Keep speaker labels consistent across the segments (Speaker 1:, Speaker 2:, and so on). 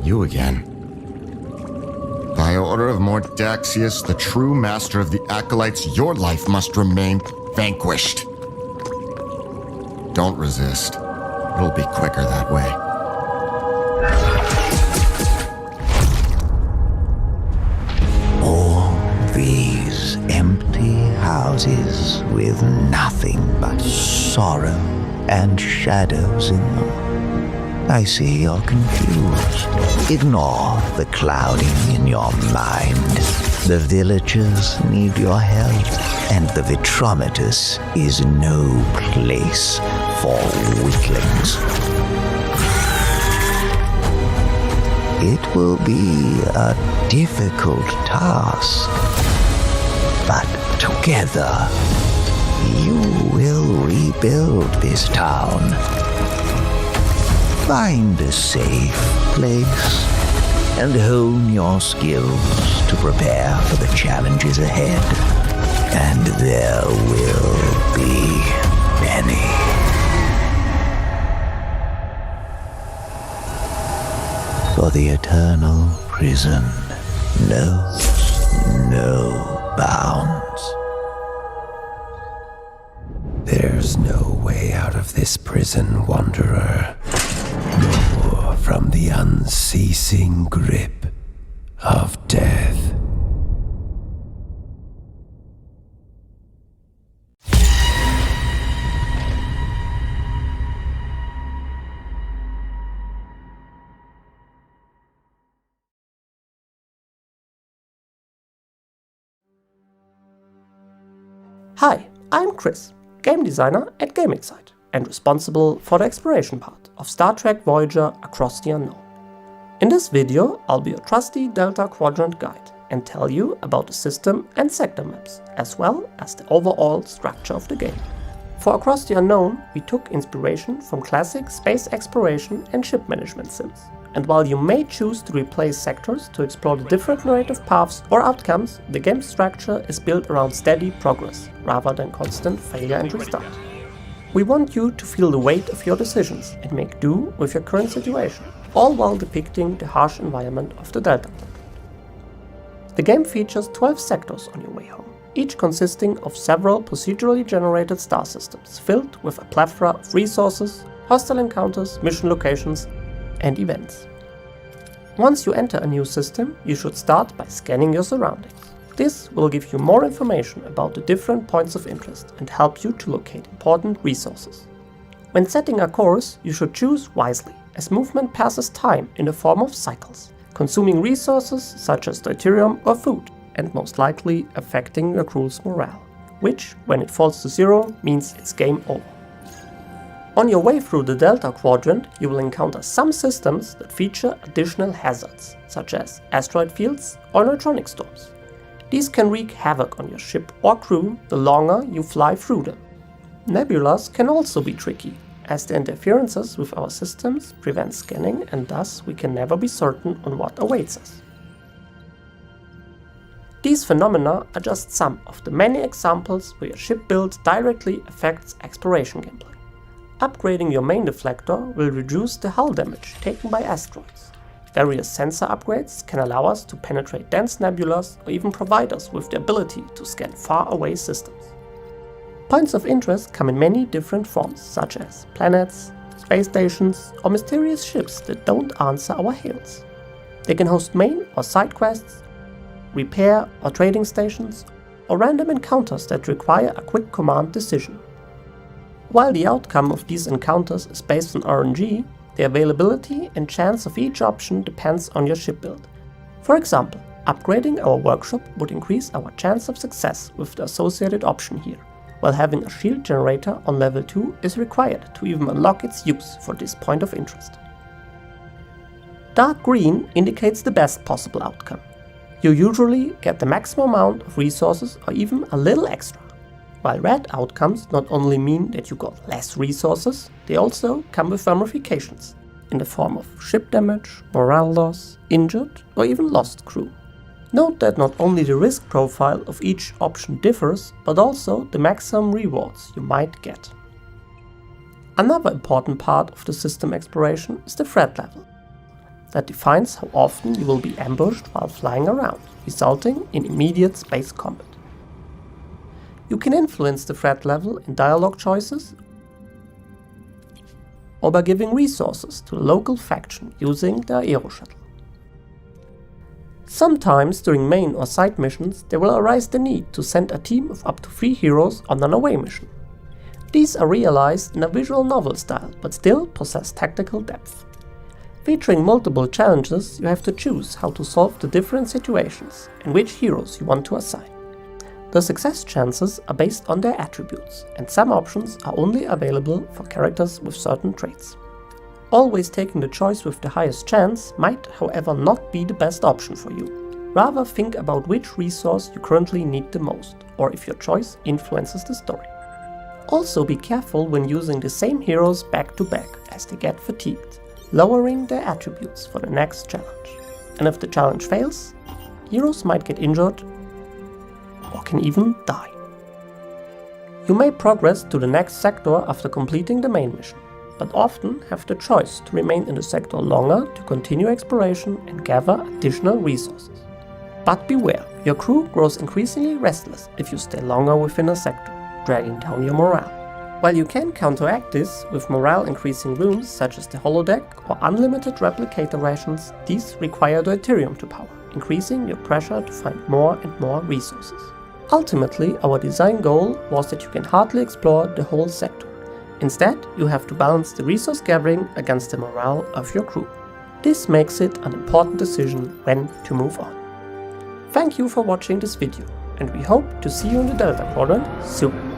Speaker 1: You again. By order of Mordaxius, the true master of the Acolytes, your life must remain vanquished. Don't resist. It'll be quicker that way.
Speaker 2: All these empty houses with nothing but sorrow and shadows in them. I see you're confused. Ignore the clouding in your mind. The villagers need your help, and the Vitrometus is no place for weaklings. It will be a difficult task, but together you will rebuild this town. Find a safe place and hone your skills to prepare for the challenges ahead. And there will be many. For the eternal prison knows no bounds.
Speaker 3: There's no way out of this prison, Wanderer. Nor from the unceasing grip of death.
Speaker 4: Hi, I'm Chris, game designer at GameXite and responsible for the exploration part of Star Trek Voyager Across the Unknown. In this video, I'll be your trusty Delta Quadrant guide and tell you about the system and sector maps, as well as the overall structure of the game. For Across the Unknown, we took inspiration from classic space exploration and ship management sims. And while you may choose to replace sectors to explore the different narrative paths or outcomes, the game's structure is built around steady progress, rather than constant failure and restart. We want you to feel the weight of your decisions and make do with your current situation, all while depicting the harsh environment of the Delta Quadrant. The game features 12 sectors on your way home, each consisting of several procedurally generated star systems filled with a plethora of resources, hostile encounters, mission locations, and events. Once you enter a new system, you should start by scanning your surroundings. This will give you more information about the different points of interest and help you to locate important resources. When setting a course, you should choose wisely, as movement passes time in the form of cycles, consuming resources such as deuterium or food, and most likely affecting your crew's morale, which, when it falls to zero, means it's game over. On your way through the Delta Quadrant, you will encounter some systems that feature additional hazards, such as asteroid fields or neutronic storms. These can wreak havoc on your ship or crew the longer you fly through them. Nebulas can also be tricky, as the interferences with our systems prevent scanning, and thus we can never be certain on what awaits us. These phenomena are just some of the many examples where your ship build directly affects exploration gameplay. Upgrading your main deflector will reduce the hull damage taken by asteroids. Various sensor upgrades can allow us to penetrate dense nebulas or even provide us with the ability to scan far-away systems. Points of interest come in many different forms, such as planets, space stations, or mysterious ships that don't answer our hails. They can host main or side quests, repair or trading stations, or random encounters that require a quick command decision. While the outcome of these encounters is based on RNG, the availability and chance of each option depends on your ship build. For example, upgrading our workshop would increase our chance of success with the associated option here, while having a shield generator on level 2 is required to even unlock its use for this point of interest. Dark green indicates the best possible outcome. You usually get the maximum amount of resources or even a little extra. While red outcomes not only mean that you got less resources, they also come with ramifications, in the form of ship damage, morale loss, injured, or even lost crew. Note that not only the risk profile of each option differs, but also the maximum rewards you might get. Another important part of the system exploration is the threat level. that defines how often you will be ambushed while flying around, resulting in immediate space combat. You can influence the threat level in dialogue choices or by giving resources to the local faction using the Aero Shuttle. Sometimes during main or side missions there will arise the need to send a team of up to 3 heroes on an away mission. These are realized in a visual novel style but still possess tactical depth. Featuring multiple challenges, you have to choose how to solve the different situations and which heroes you want to assign. The success chances are based on their attributes, and some options are only available for characters with certain traits. Always taking the choice with the highest chance might, however, not be the best option for you. Rather think about which resource you currently need the most, or if your choice influences the story. Also be careful when using the same heroes back to back, as they get fatigued, lowering their attributes for the next challenge. And if the challenge fails, heroes might get injured or can even die. You may progress to the next sector after completing the main mission, but often have the choice to remain in the sector longer to continue exploration and gather additional resources. But beware, your crew grows increasingly restless if you stay longer within a sector, dragging down your morale. While you can counteract this with morale increasing rooms such as the holodeck or unlimited replicator rations, these require the Ethereum to power, increasing your pressure to find more and more resources. Ultimately, our design goal was that you can hardly explore the whole sector. Instead, you have to balance the resource gathering against the morale of your crew. This makes it an important decision when to move on. Thank you for watching this video, and we hope to see you in the Delta Quadrant soon.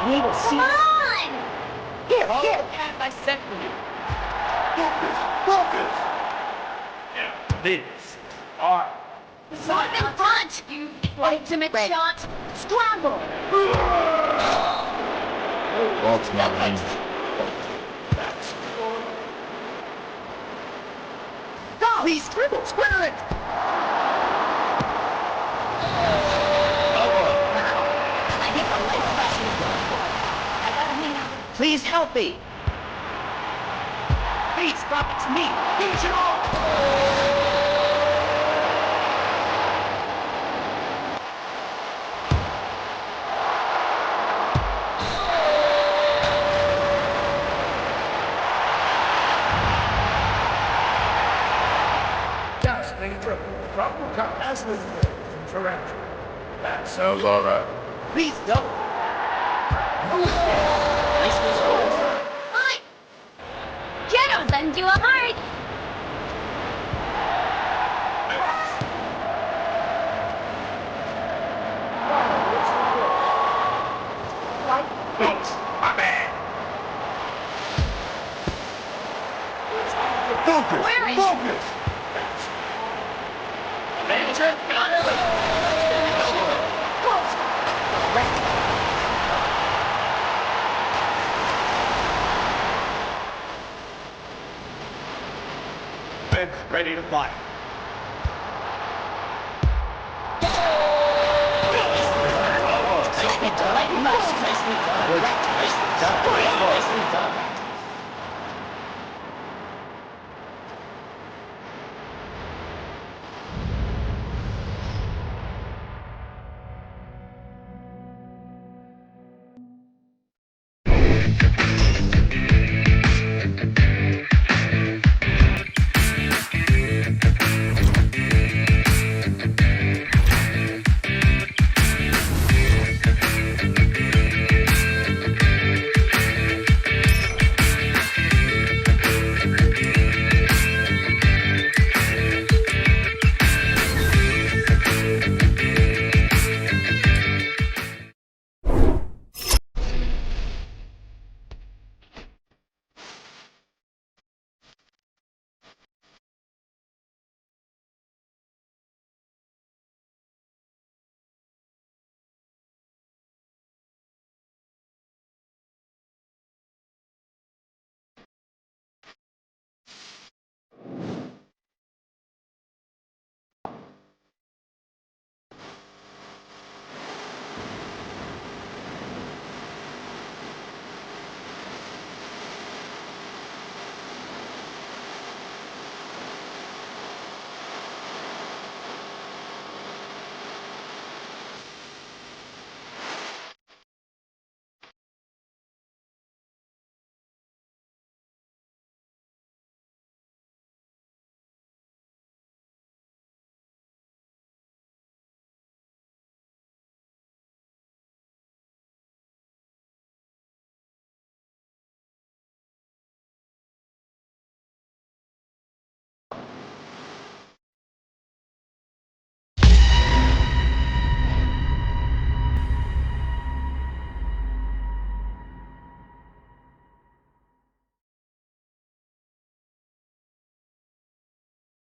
Speaker 5: We will see.
Speaker 6: Come on!
Speaker 5: Here, here. Path I set for you.
Speaker 7: Focus!
Speaker 5: This are
Speaker 6: Move in front! You ultimate shot! Scramble!
Speaker 7: That's not me.
Speaker 5: Go! Please, scribble, square it!
Speaker 6: I hit the light flash. I gotta hang out.
Speaker 5: Please help me! Please, drop it to me! Finish it off!
Speaker 7: That sounds alright.
Speaker 5: Please don't! Nice one.
Speaker 6: Hi! Jet'll send you a heart!
Speaker 7: Thanks, my bad. Focus!
Speaker 6: Where is-
Speaker 7: Focus!
Speaker 5: Men ready to fly. Nicely done.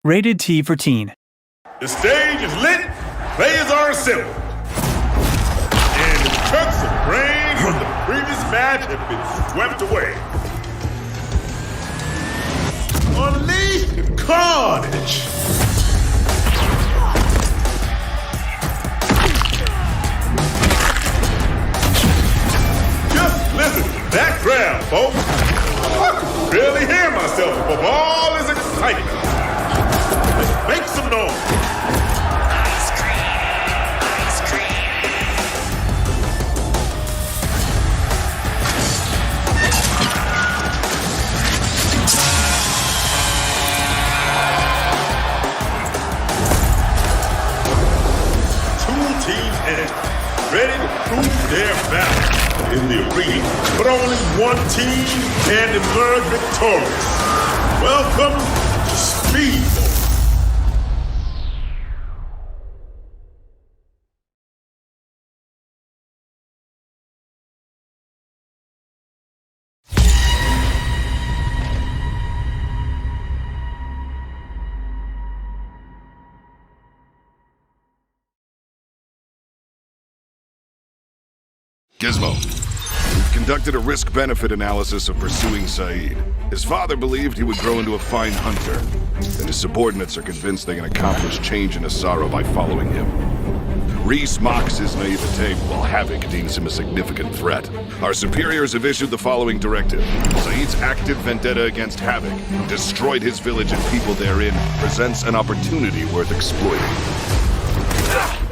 Speaker 8: Rated T for Teen.
Speaker 7: The stage is lit, players are assembled. And the chunks of brain from the previous match have been swept away. Unleash the carnage! Just listen to that crowd, folks. I can barely hear myself above all this excitement. Let's make some noise. Ready to prove their valor in the arena, but only one team can emerge victorious. Welcome to Speedball.
Speaker 9: Gizmo, we've conducted a risk-benefit analysis of pursuing Saeed. His father believed he would grow into a fine hunter, and his subordinates are convinced they can accomplish change in Asara by following him. Reese mocks his naivete, while Havoc deems him a significant threat. Our superiors have issued the following directive. Saeed's active vendetta against Havoc, who destroyed his village and people therein, presents an opportunity worth exploiting.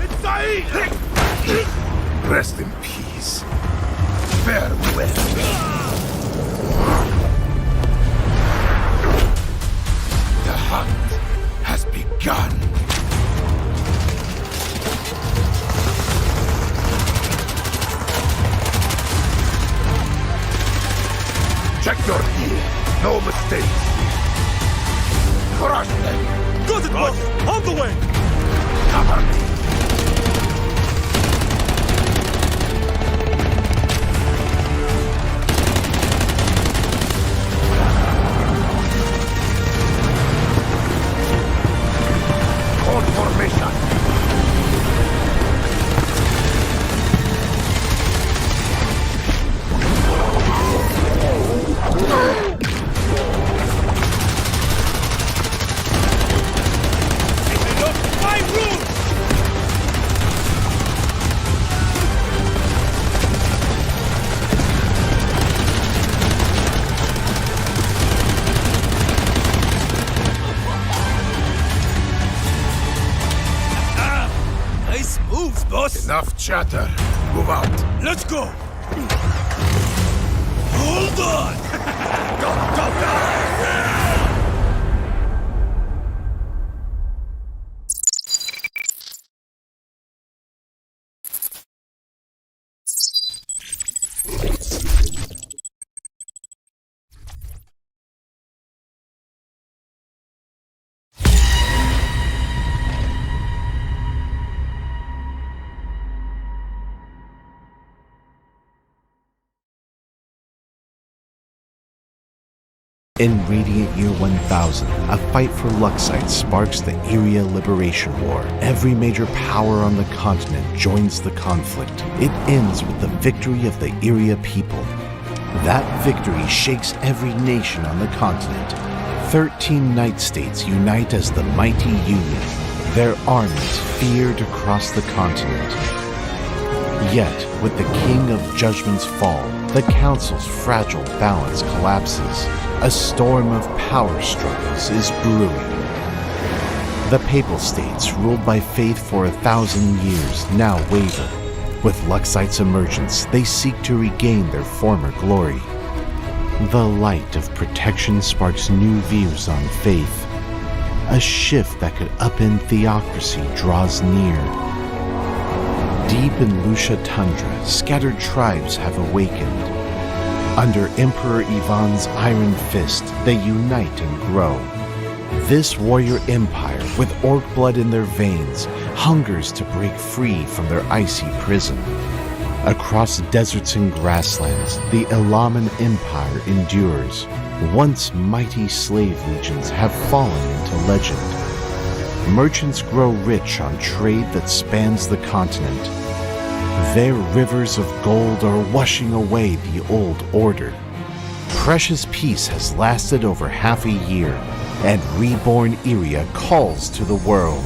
Speaker 7: It's Saeed!
Speaker 3: Rest in peace. Farewell. The hunt has begun. Check your gear. No mistakes. Crush them.
Speaker 5: Got it, boss! On the way!
Speaker 3: Cover me. Hold formation.
Speaker 5: My room! Nice moves, boss!
Speaker 3: Enough chatter. Move out.
Speaker 5: Let's go! Hold on! Go, go, go!
Speaker 10: In Radiant Year 1000, a fight for Luxite sparks the Iria Liberation War. Every major power on the continent joins the conflict. It ends with the victory of the Iria people. That victory shakes every nation on the continent. 13 Night States unite as the Mighty Union. Their armies feared across the continent. Yet, with the King of Judgment's fall, the Council's fragile balance collapses. A storm of power struggles is brewing. The Papal States, ruled by faith for 1,000 years, now waver. With Luxite's emergence, they seek to regain their former glory. The light of protection sparks new views on faith. A shift that could upend theocracy draws near. Deep in Lucia Tundra, scattered tribes have awakened. Under Emperor Ivan's iron fist, they unite and grow. This warrior empire, with orc blood in their veins, hungers to break free from their icy prison. Across deserts and grasslands, the Elaman Empire endures. Once mighty slave legions have fallen into legend. Merchants grow rich on trade that spans the continent. Their rivers of gold are washing away the old order. Precious peace has lasted over half a year, and reborn Iria calls to the world.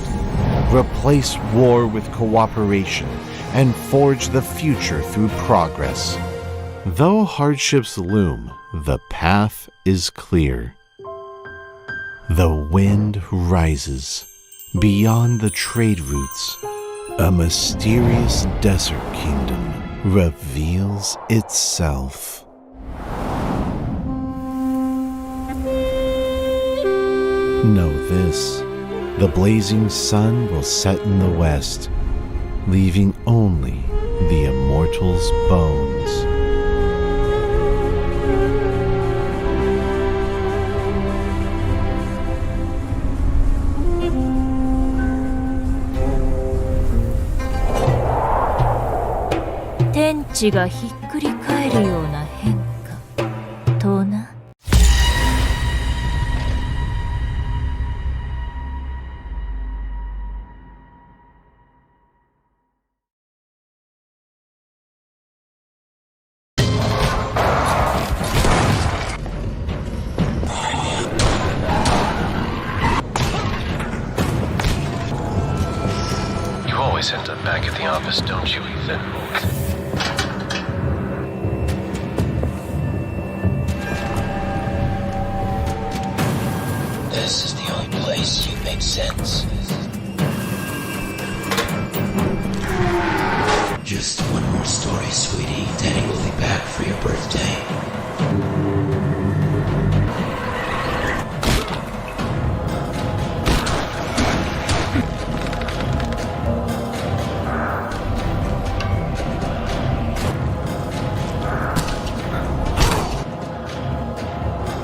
Speaker 10: Replace war with cooperation, and forge the future through progress. Though hardships loom, the path is clear. The wind rises. Beyond the trade routes, a mysterious desert kingdom reveals itself. Know this, the blazing sun will set in the west, leaving only the immortal's bones.
Speaker 11: Tenchiがひっくり返るような変化とな。
Speaker 12: this, don't you, Ethan?
Speaker 13: This is the only place you make sense. Just one more story, sweetie. Daddy will be back for your birthday.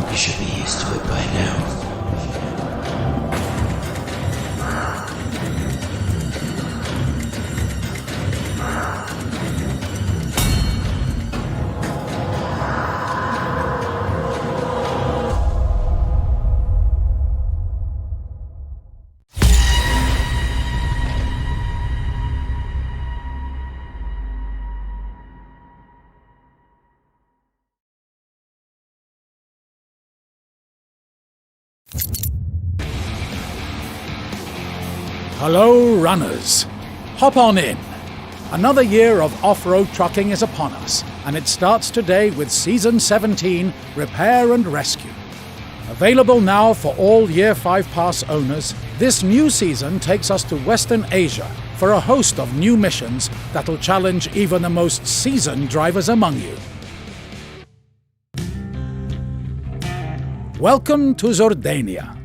Speaker 13: You should be used to it by now.
Speaker 14: Hello, runners. Hop on in. Another year of off-road trucking is upon us, and it starts today with Season 17, Repair and Rescue. Available now for all Year 5 Pass owners, this new season takes us to Western Asia for a host of new missions that'll challenge even the most seasoned drivers among you. Welcome to Zordania.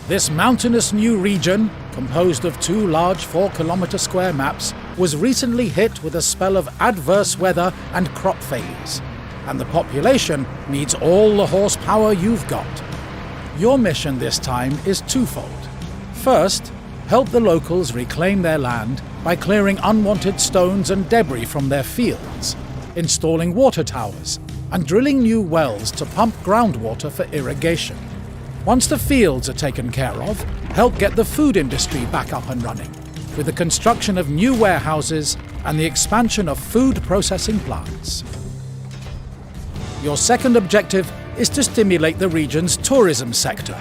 Speaker 14: This mountainous new region, composed of 2 large 4-kilometer square maps, was recently hit with a spell of adverse weather and crop failures, and the population needs all the horsepower you've got. Your mission this time is twofold. First, help the locals reclaim their land by clearing unwanted stones and debris from their fields, installing water towers, and drilling new wells to pump groundwater for irrigation. Once the fields are taken care of, help get the food industry back up and running, with the construction of new warehouses and the expansion of food processing plants. Your second objective is to stimulate the region's tourism sector,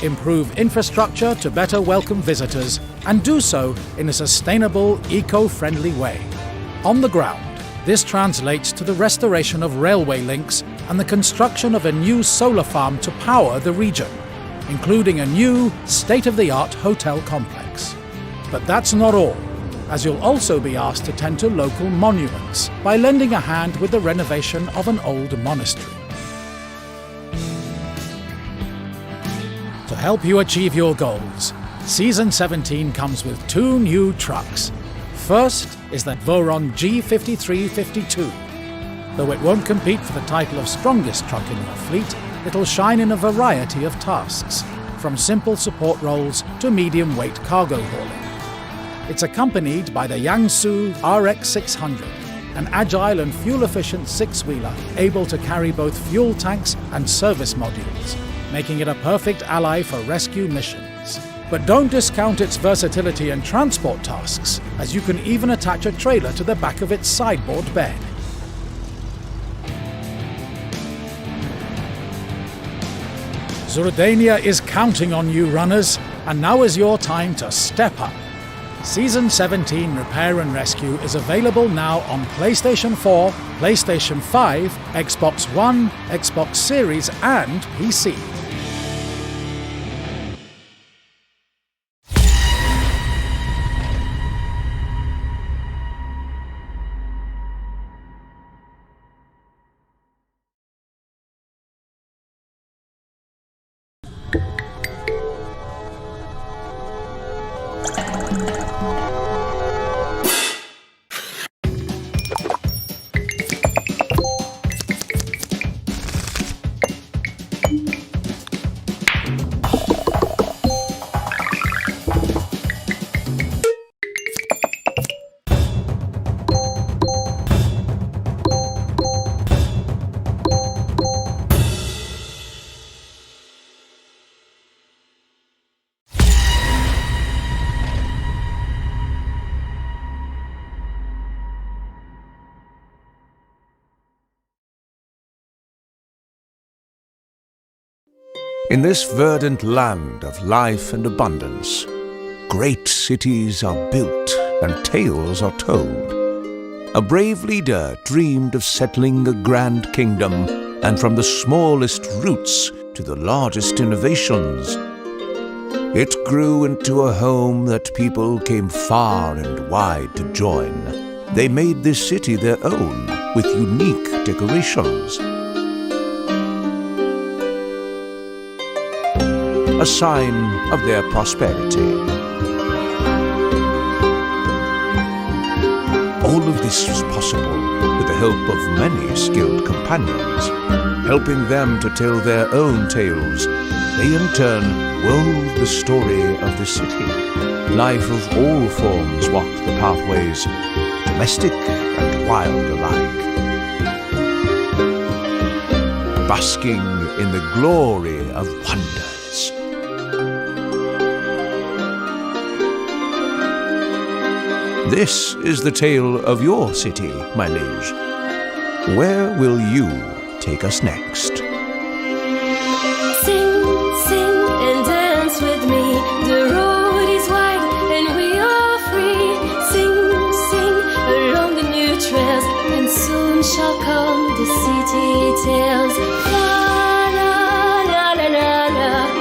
Speaker 14: improve infrastructure to better welcome visitors, and do so in a sustainable, eco-friendly way. On the ground, this translates to the restoration of railway links and the construction of a new solar farm to power the region, including a new, state-of-the-art hotel complex. But that's not all, as you'll also be asked to tend to local monuments by lending a hand with the renovation of an old monastery. To help you achieve your goals, Season 17 comes with 2 new trucks. First is the Voron G5352. Though it won't compete for the title of strongest truck in your fleet, it'll shine in a variety of tasks, from simple support roles to medium-weight cargo hauling. It's accompanied by the Yangsu RX600, an agile and fuel-efficient 6-wheeler able to carry both fuel tanks and service modules, making it a perfect ally for rescue missions. But don't discount its versatility in transport tasks, as you can even attach a trailer to the back of its sideboard bed. Zordania is counting on you, runners, and now is your time to step up. Season 17 Repair and Rescue is available now on PlayStation 4, PlayStation 5, Xbox One, Xbox Series, and PC.
Speaker 2: In this verdant land of life and abundance, great cities are built and tales are told. A brave leader dreamed of settling a grand kingdom, and from the smallest roots to the largest innovations, it grew into a home that people came far and wide to join. They made this city their own with unique decorations. A sign of their prosperity. All of this was possible with the help of many skilled companions. Helping them to tell their own tales, they in turn wove the story of the city. Life of all forms walked the pathways, domestic and wild alike. Basking in the glory of wonders. This is the tale of your city, my liege. Where will you take us next?
Speaker 12: Sing, sing and dance with me. The road is wide and we are free. Sing, sing along the new trails, and soon shall come the city tales. La la la la la la.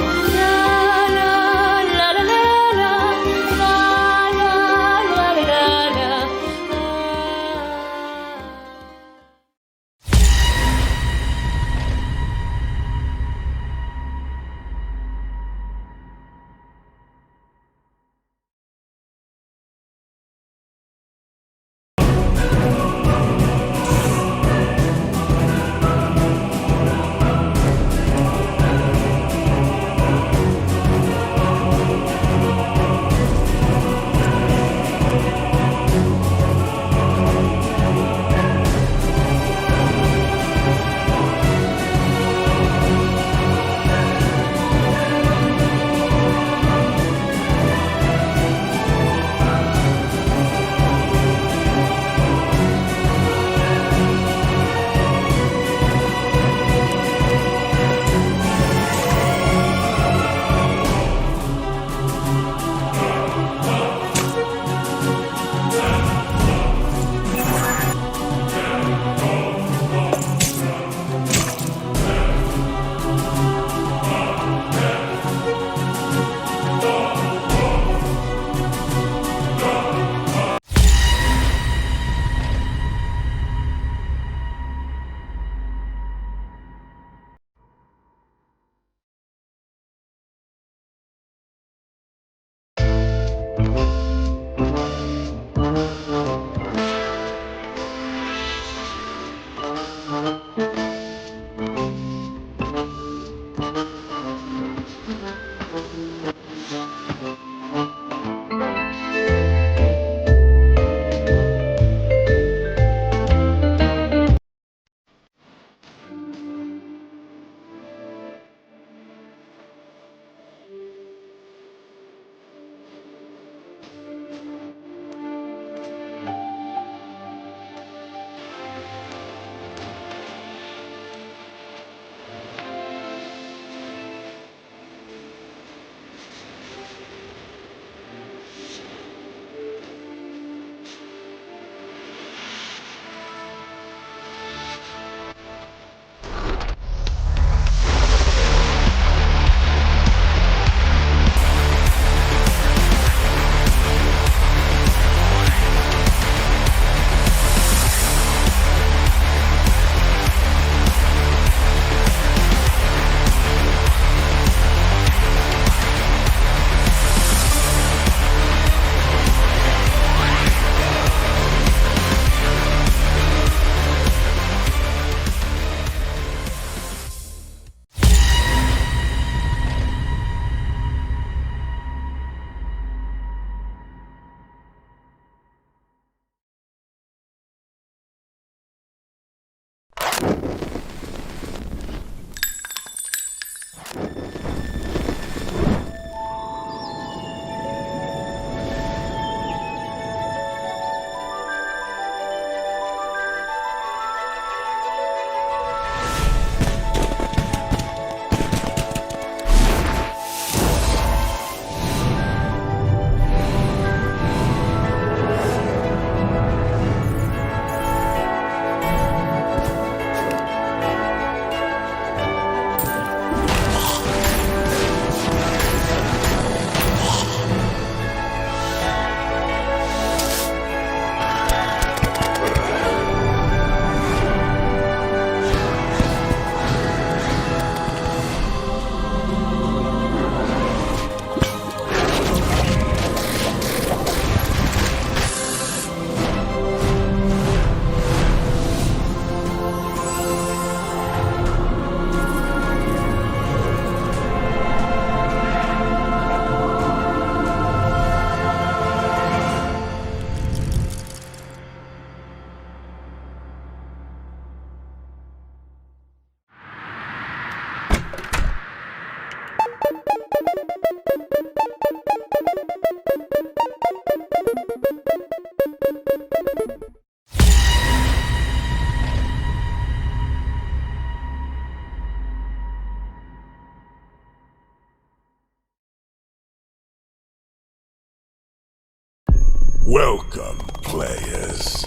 Speaker 3: Welcome, players.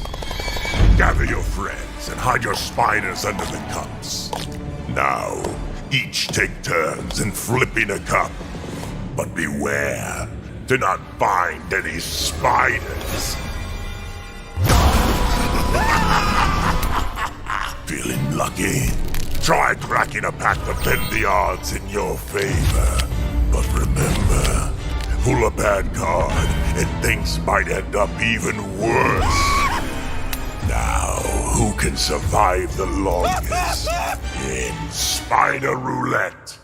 Speaker 3: Gather your friends and hide your spiders under the cups. Now, each take turns in flipping a cup. But beware to not find any spiders. Feeling lucky? Try cracking a pack to bend the odds in your favor. But remember, pull a bad card and things might end up even worse. Now, who can survive the longest in Spider Roulette?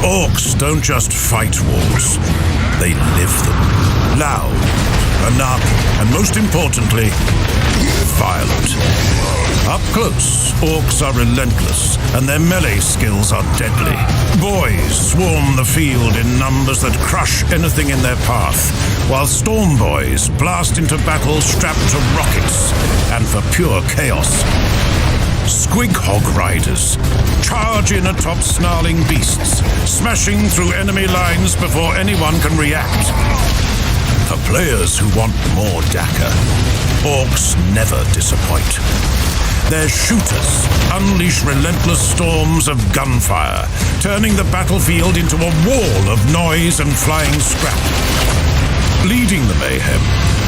Speaker 15: Orks don't just fight wars, they live them. Loud, anarchic, and most importantly, violent. Up close, Orks are relentless, and their melee skills are deadly. Boys swarm the field in numbers that crush anything in their path, while Storm Boys blast into battle strapped to rockets, and for pure chaos. Squig Hog Riders charge in atop snarling beasts, smashing through enemy lines before anyone can react. For players who want more Dakka, Orks never disappoint. Their shooters unleash relentless storms of gunfire, turning the battlefield into a wall of noise and flying scrap. Leading the mayhem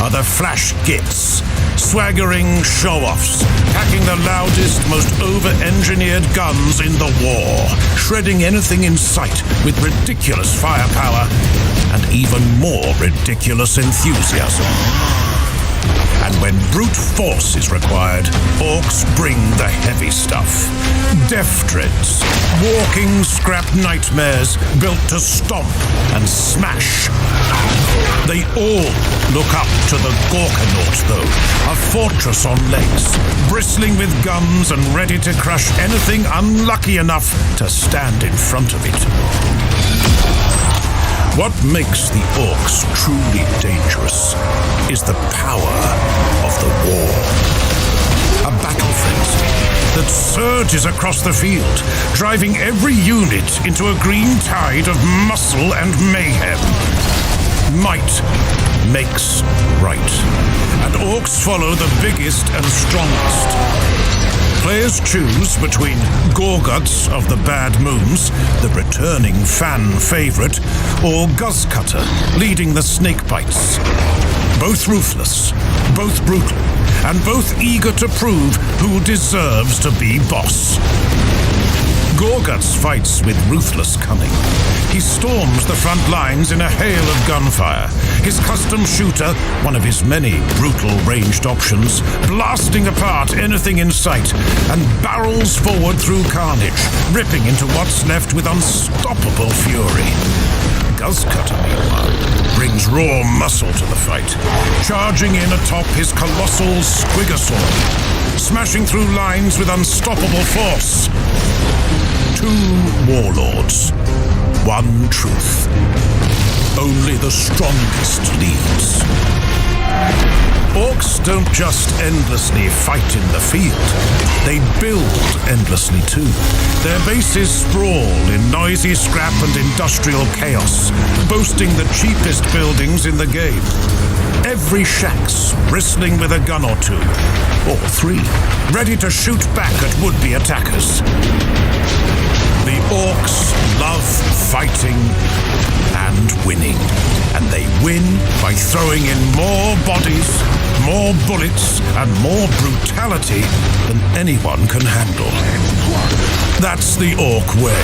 Speaker 15: are the Flash Gits, swaggering show-offs, packing the loudest, most over-engineered guns in the war, shredding anything in sight with ridiculous firepower and even more ridiculous enthusiasm. And when brute force is required, Orks bring the heavy stuff. Death Dreads, walking scrap nightmares built to stomp and smash. They all look up to the Gorkanaut, though, a fortress on legs, bristling with guns and ready to crush anything unlucky enough to stand in front of it. What makes the Orks truly dangerous is the power of the war. A battle frenzy that surges across the field, driving every unit into a green tide of muscle and mayhem. Might makes right, and Orks follow the biggest and strongest. Players choose between Gorguts of the Bad Moons, the returning fan favorite, or Guzzcutter, leading the Snakebites. Both ruthless, both brutal, and both eager to prove who deserves to be boss. Gorguts fights with ruthless cunning. He storms the front lines in a hail of gunfire, his custom shooter, one of his many brutal ranged options, blasting apart anything in sight, and barrels forward through carnage, ripping into what's left with unstoppable fury. Guzzcutter, meanwhile, brings raw muscle to the fight, charging in atop his colossal Squigosaur, smashing through lines with unstoppable force. 2 warlords, one truth. Only the strongest leads. Orks don't just endlessly fight in the field. They build endlessly too. Their bases sprawl in noisy scrap and industrial chaos, boasting the cheapest buildings in the game. Every shack's bristling with a gun or 2, or 3, ready to shoot back at would-be attackers. The Orks love fighting and winning, and they win by throwing in more bodies, more bullets, and more brutality than anyone can handle. That's the Ork way.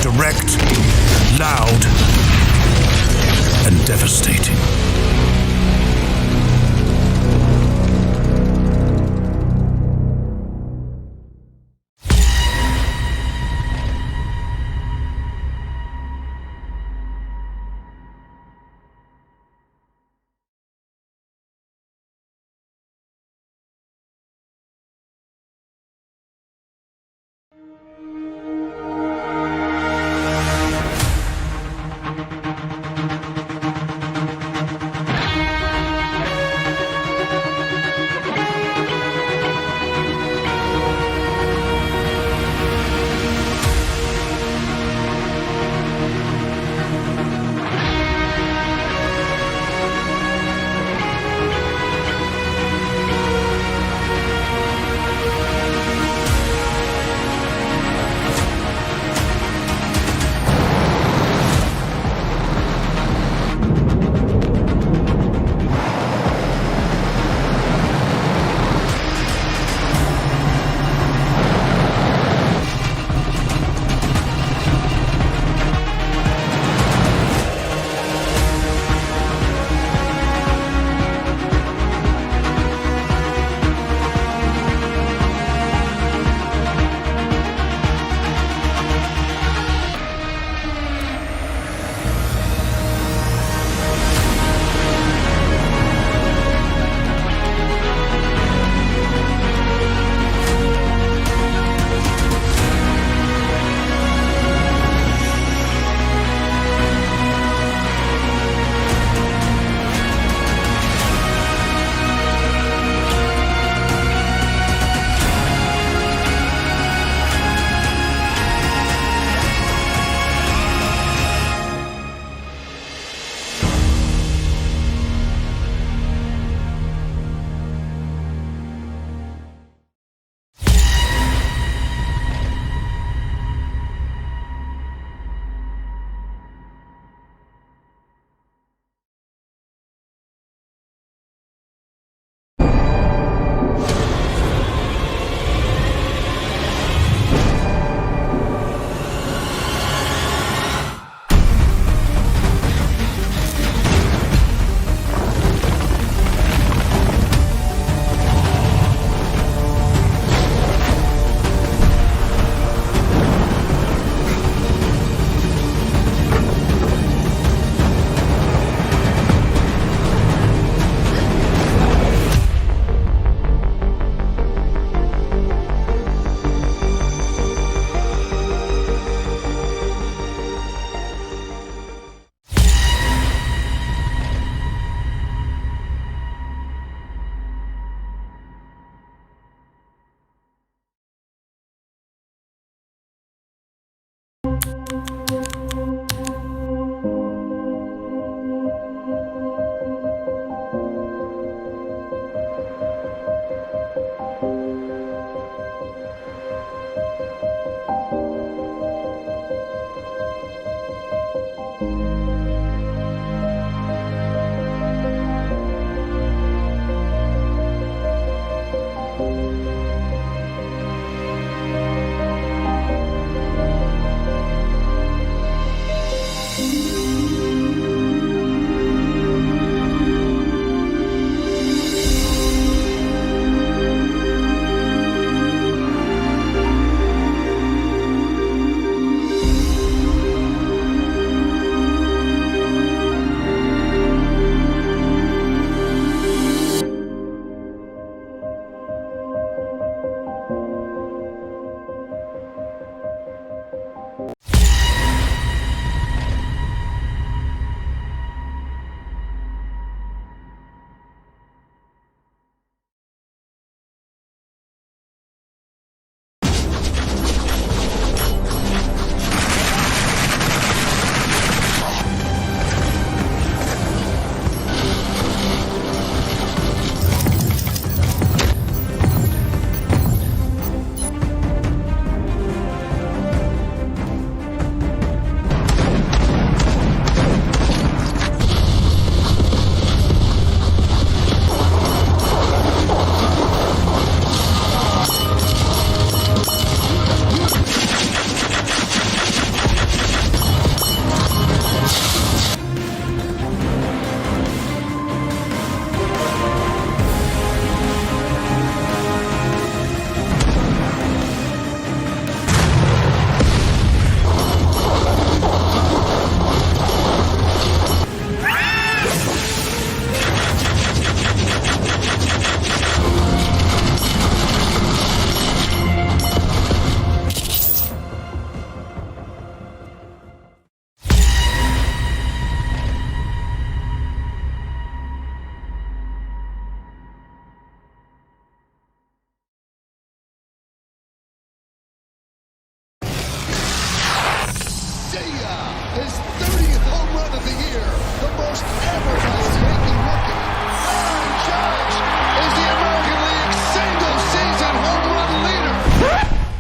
Speaker 15: Direct, loud, and devastating.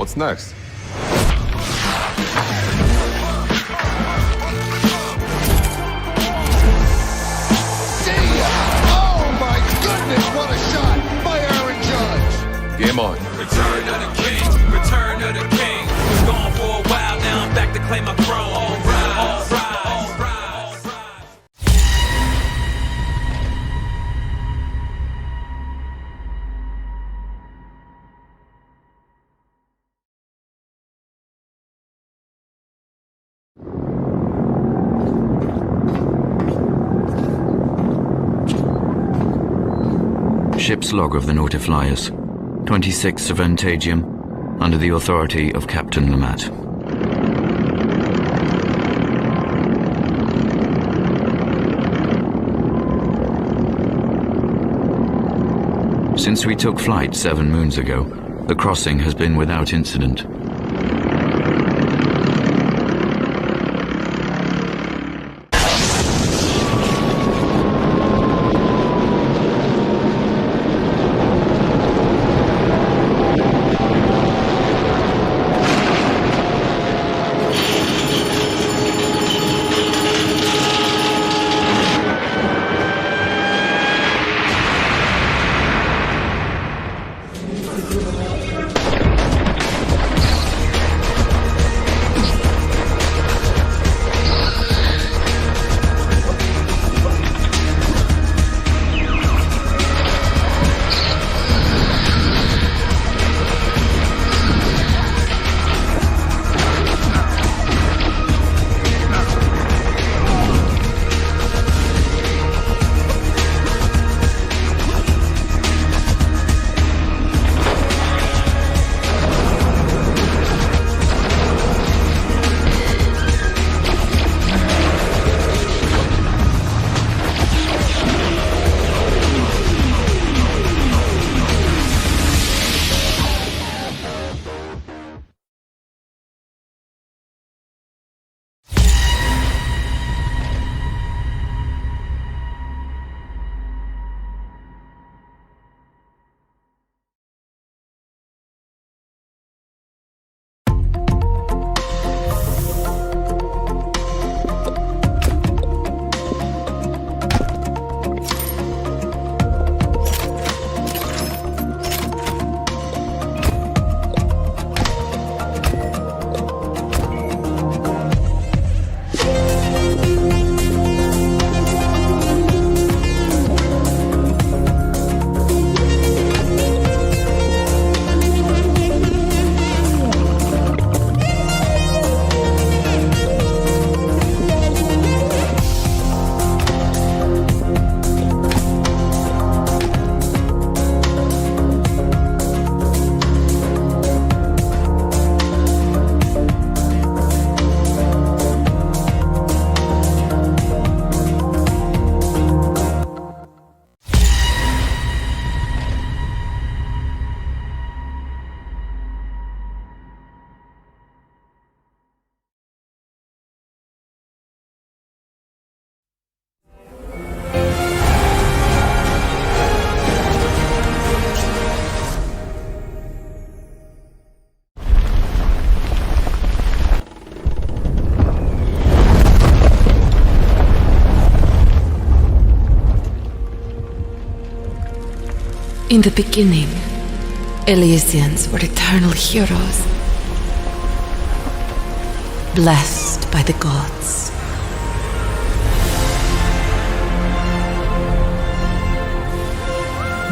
Speaker 16: What's next?
Speaker 17: Oh my goodness, what a shot by Aaron Judge!
Speaker 16: Game on.
Speaker 18: Return of the king, return of the king. Was gone for a while, now I'm back to claim my throne. All right, all right, all right, all right.
Speaker 13: Ship's log of the Nautiflyers, 26th of Antagium, under the authority of Captain Lamat. Since we took flight 7 moons ago, the crossing has been without incident.
Speaker 19: In the beginning, Elysians were eternal heroes, blessed by the gods.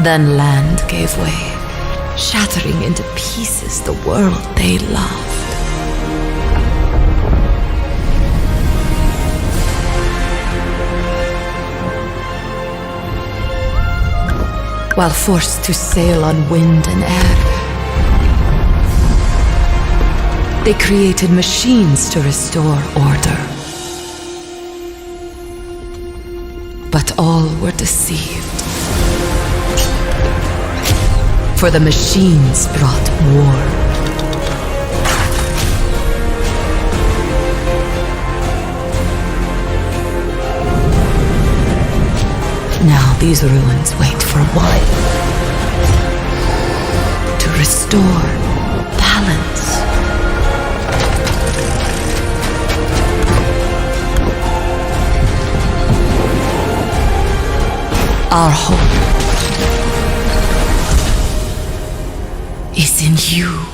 Speaker 19: Then land gave way, shattering into pieces the world they loved. While forced to sail on wind and air, they created machines to restore order. But all were deceived. For the machines brought war. Now these ruins wait for one to restore balance. Our hope is in you.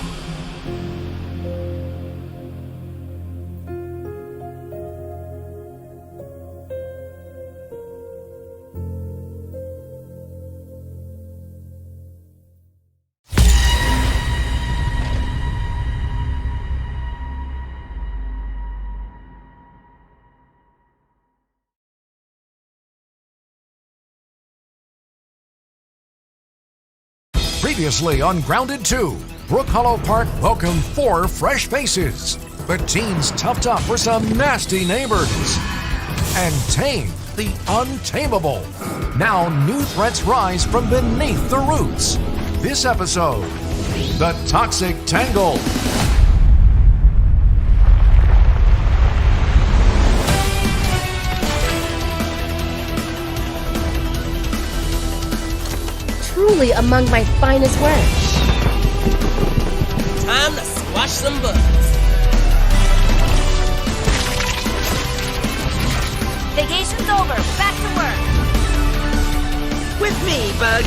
Speaker 16: Previously on Grounded 2, Brook Hollow Park welcomed 4 fresh faces, but teens toughed up for some nasty neighbors and tamed the untamable. Now new threats rise from beneath the roots. This episode, the Toxic Tangle.
Speaker 12: Truly among my finest work.
Speaker 20: Time to squash some bugs.
Speaker 6: Vacation's over. Back to work.
Speaker 20: With me, bug.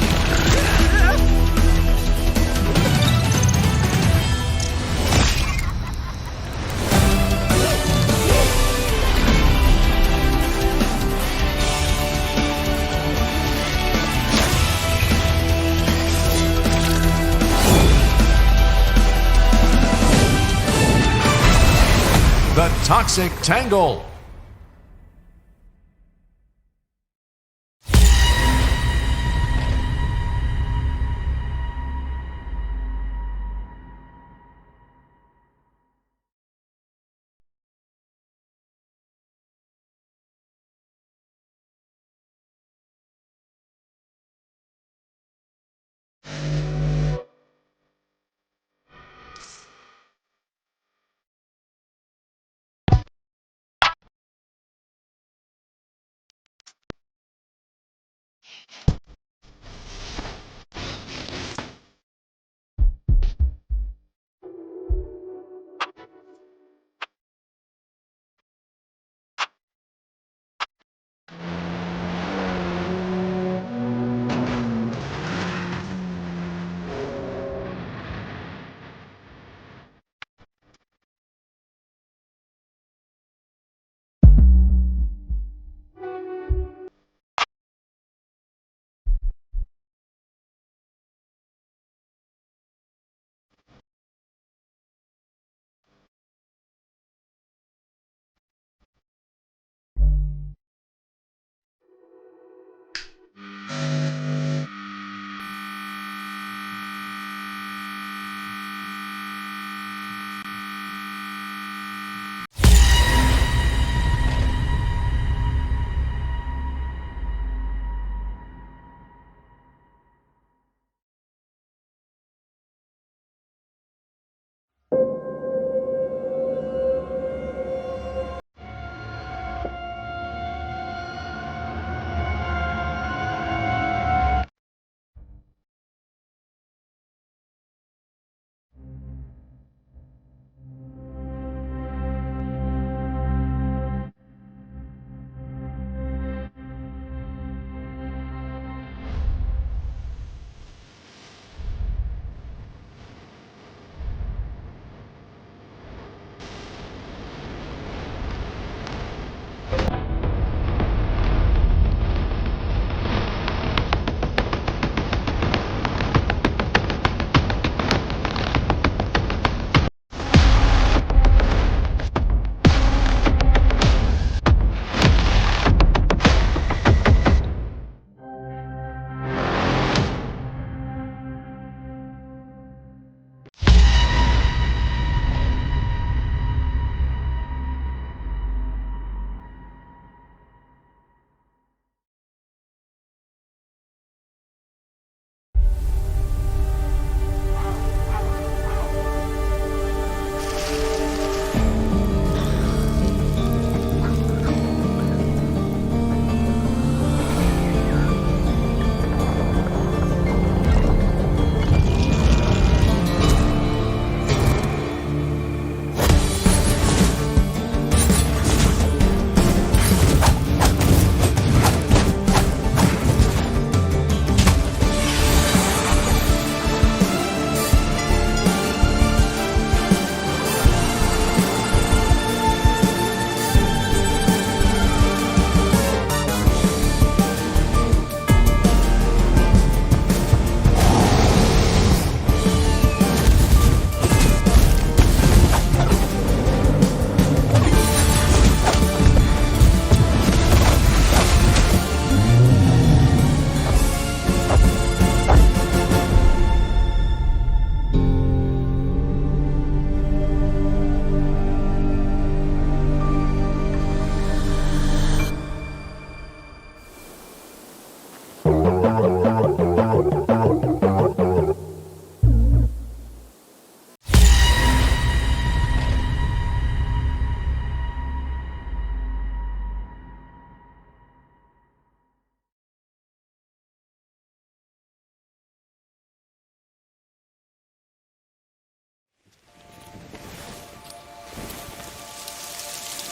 Speaker 16: The Toxic Tangle.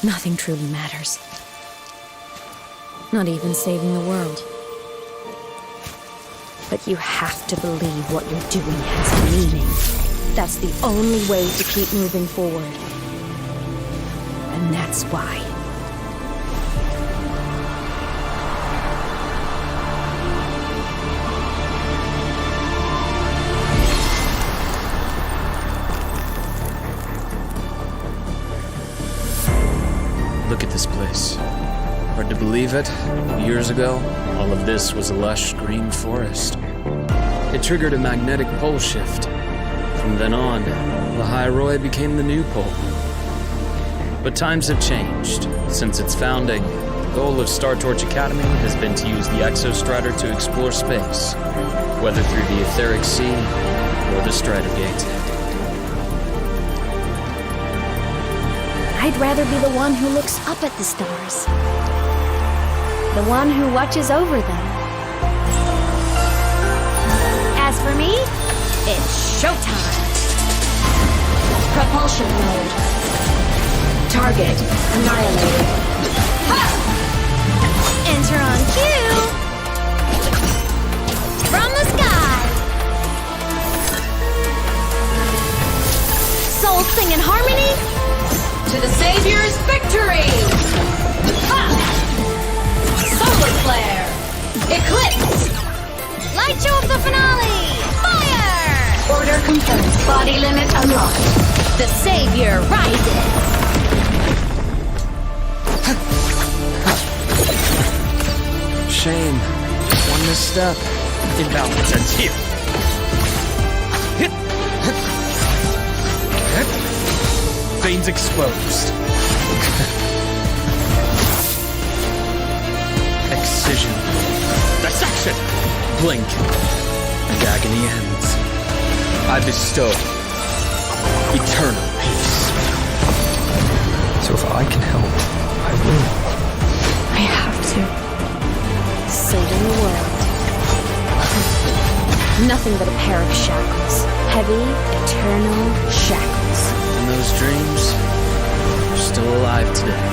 Speaker 11: nothing truly matters. Not even saving the world. But you have to believe what you're doing has meaning. That's the only way to keep moving forward. And that's why.
Speaker 21: Look at this place. Hard to believe it. Years ago, all of this was a lush green forest. It triggered a magnetic pole shift. From then on, the High Roy became the new pole. But times have changed. Since its founding, the goal of Star Torch Academy has been to use the Exostrator to explore space, whether through the Etheric Sea or the Strider Gate.
Speaker 11: I'd rather be the one who looks up at the stars. The one who watches over them. As for me, it's showtime.
Speaker 6: Propulsion mode. Target annihilated.
Speaker 11: Ha! Enter on cue. From the sky. Souls sing in harmony.
Speaker 6: To the Savior's victory! Ha! Solar flare! Eclipse!
Speaker 11: Light show of the finale! Fire!
Speaker 6: Order confirmed. Body limit unlocked.
Speaker 11: The Savior rises!
Speaker 21: Shame. One misstep. Imbalance ends here. Veins exposed. Excision. Dissection. Blink. And agony ends. I bestow eternal peace. So if I can help, I will.
Speaker 11: I have to. Saving the world. Nothing but a pair of shackles. Heavy, eternal shackles.
Speaker 21: And those dreams are still alive today.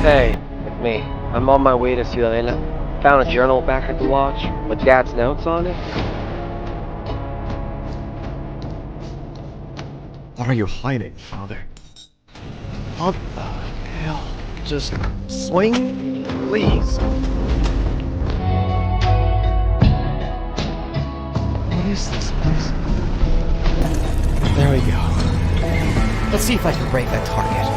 Speaker 1: Hey, it's me. I'm on my way to Ciudadela. Found a journal back at the lodge with Dad's notes on it.
Speaker 10: What are you hiding, Father? What the hell? Just swing, please. What is this place? There we go. Let's see if I can break that target.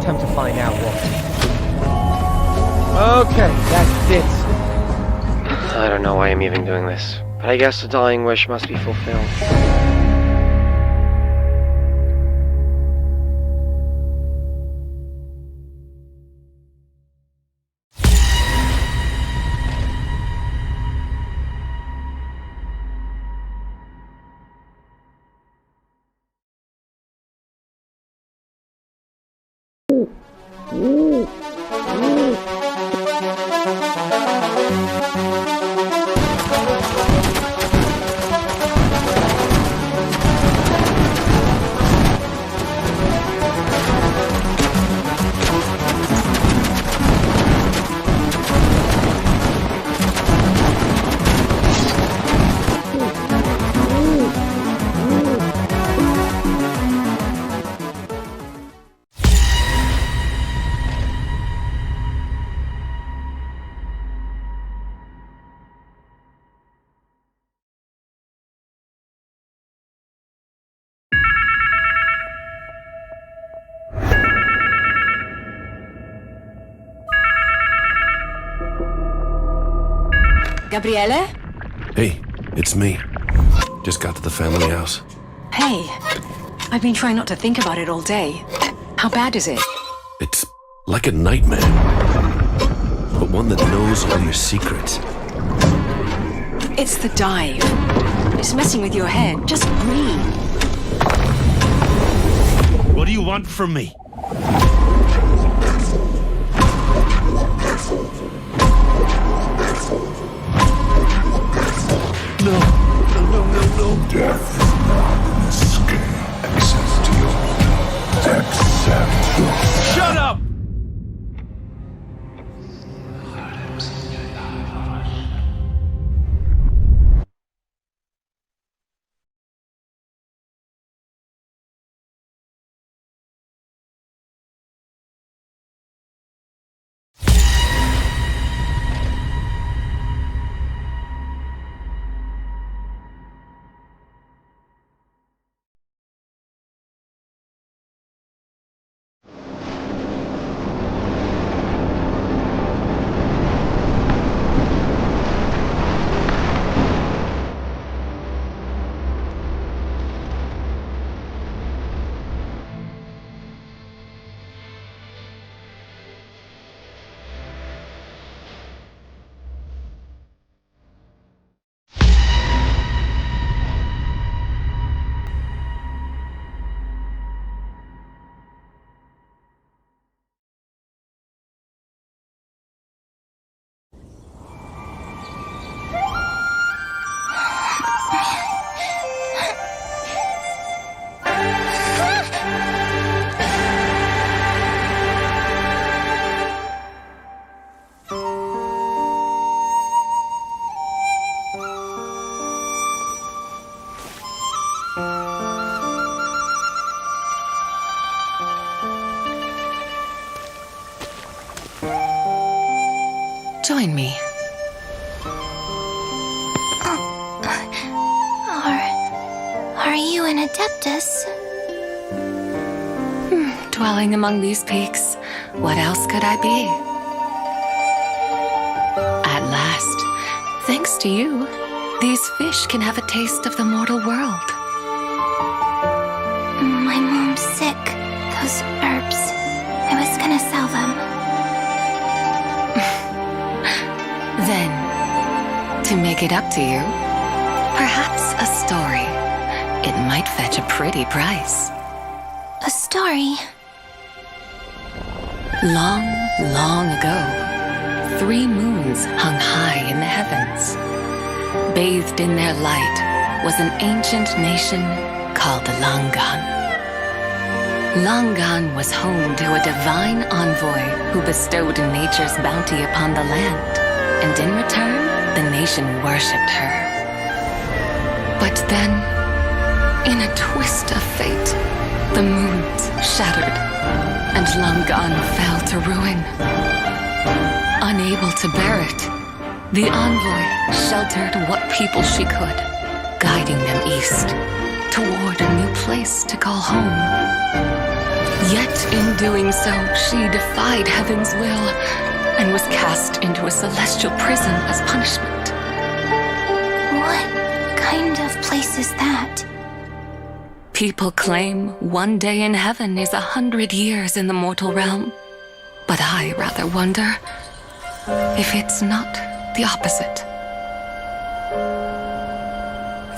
Speaker 1: Time to find out what. Okay, that's it. I don't know why I'm even doing this, but I guess the dying wish must be fulfilled.
Speaker 22: Gabriele?
Speaker 23: Hey, it's me. Just got to the family house.
Speaker 22: Hey, I've been trying not to think about it all day. How bad is it?
Speaker 23: It's like a nightmare. But one that knows all your secrets.
Speaker 22: It's the dive. It's messing with your head. Just breathe.
Speaker 15: What do you want from me?
Speaker 3: No. Death is not an escape. Access to your accept your...
Speaker 15: Shut up!
Speaker 19: Join me.
Speaker 24: Are you an Adeptus?
Speaker 19: Dwelling among these peaks, what else could I be? At last, thanks to you, these fish can have a taste of the mortal world.
Speaker 24: My mom's sick. Those herbs. I was gonna sell them.
Speaker 19: Then, to make it up to you, perhaps a story. It might fetch a pretty price.
Speaker 24: A story?
Speaker 19: Long, long ago, 3 moons hung high in the heavens. Bathed in their light was an ancient nation called Langan. Langan was home to a divine envoy who bestowed nature's bounty upon the land, and in return, the nation worshipped her. But then, in a twist of fate, the moons shattered, and Langan fell to ruin. Unable to bear it, the envoy sheltered what people she could, guiding them east, toward a new place to call home. Yet in doing so, she defied heaven's will and was cast into a celestial prison as punishment.
Speaker 24: What kind of place is that?
Speaker 19: People claim one day in heaven is 100 years in the mortal realm, but I rather wonder if it's not the opposite.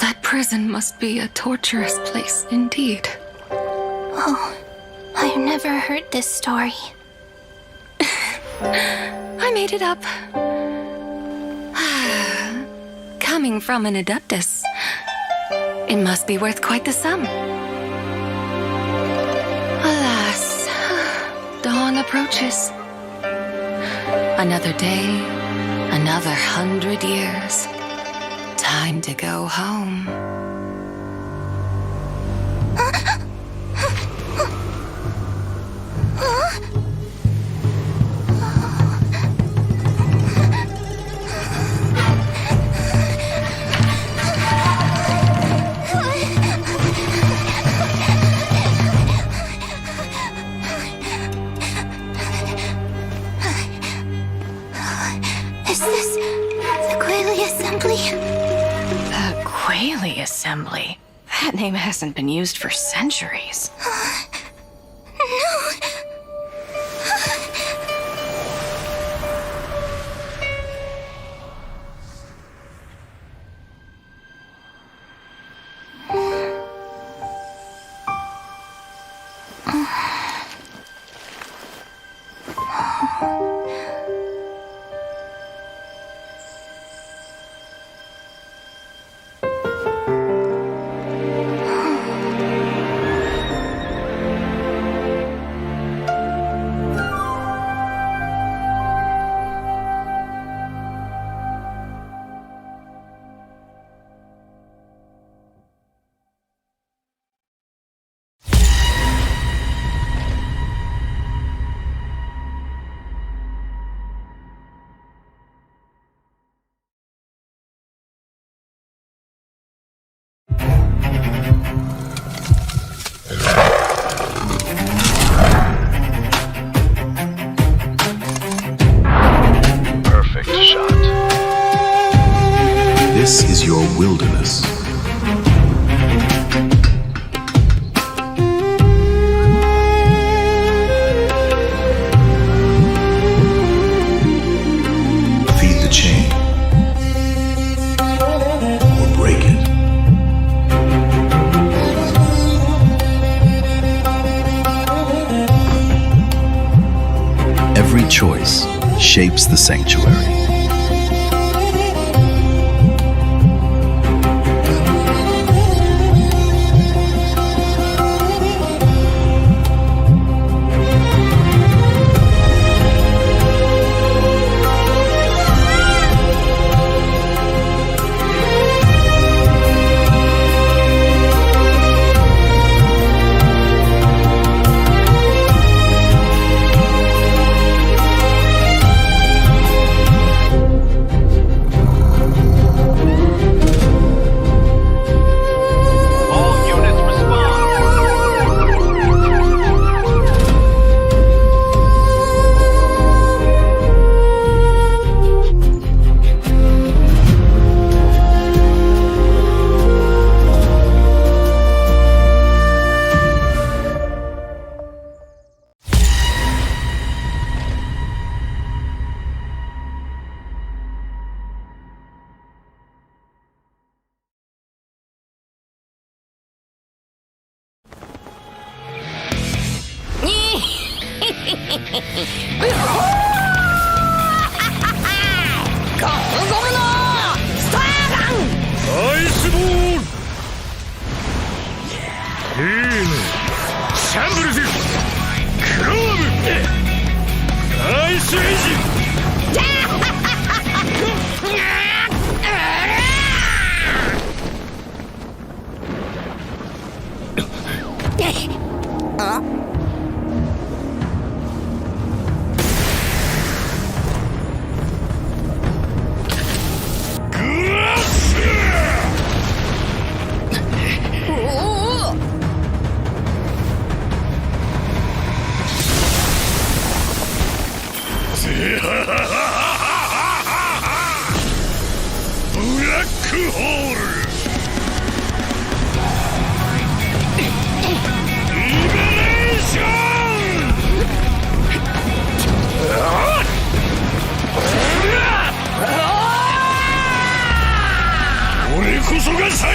Speaker 19: That prison must be a torturous place indeed.
Speaker 24: Oh, I've never heard this story.
Speaker 19: I made it up. Coming from an Adeptus, it must be worth quite the sum. Alas, dawn approaches. Another day, another 100 years. Time to go home.
Speaker 24: Is this the Quayle Assembly?
Speaker 22: The Quayle Assembly? That name hasn't been used for centuries.
Speaker 24: No!
Speaker 4: Perfect shot. This is your wilderness. Feed the chain. Or break it. Every choice shapes the sanctuary.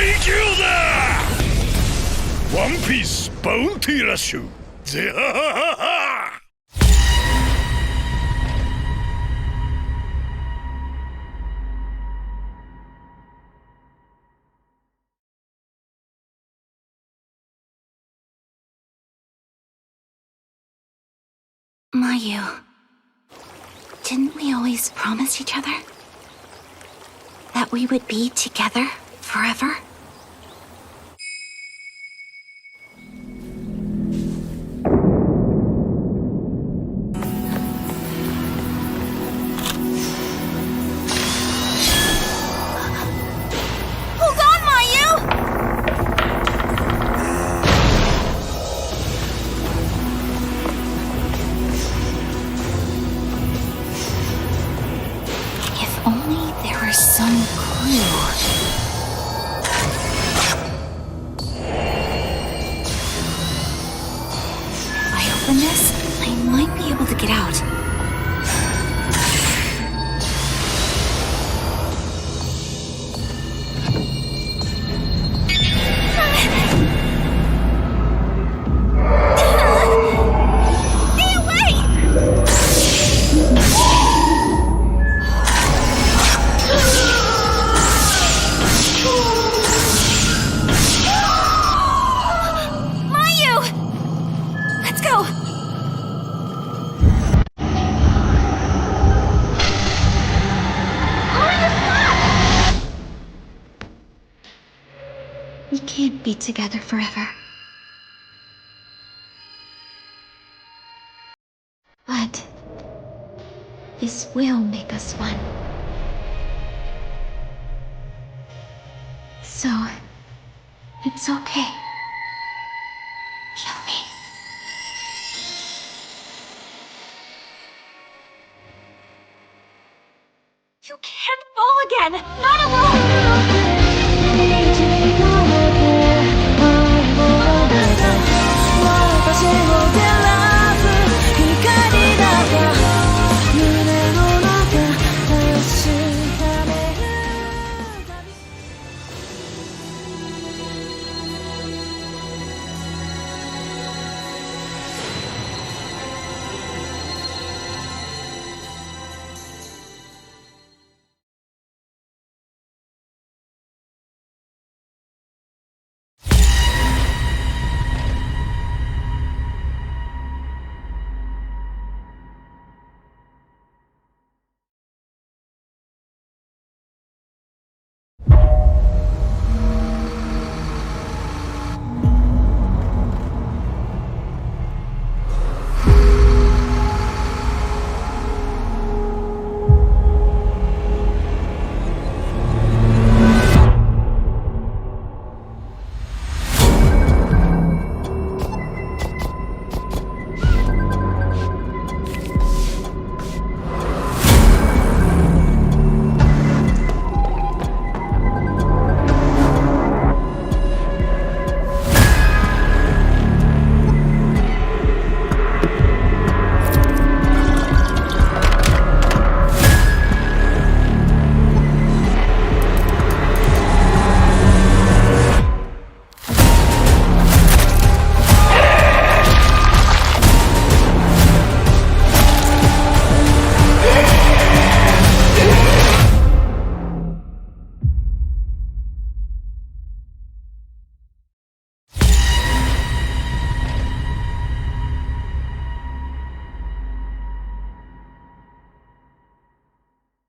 Speaker 15: 大凶だワンピースバウンティーラッシュゼハハハハ
Speaker 24: Mayu, didn't we always promise each other that we would be together forever? Hold on, Mayu! If only there were some clue. If I open this, I might be able to get out. Stay away! Mayu! Let's go! We can't be together forever. But this will make us one. So, it's okay.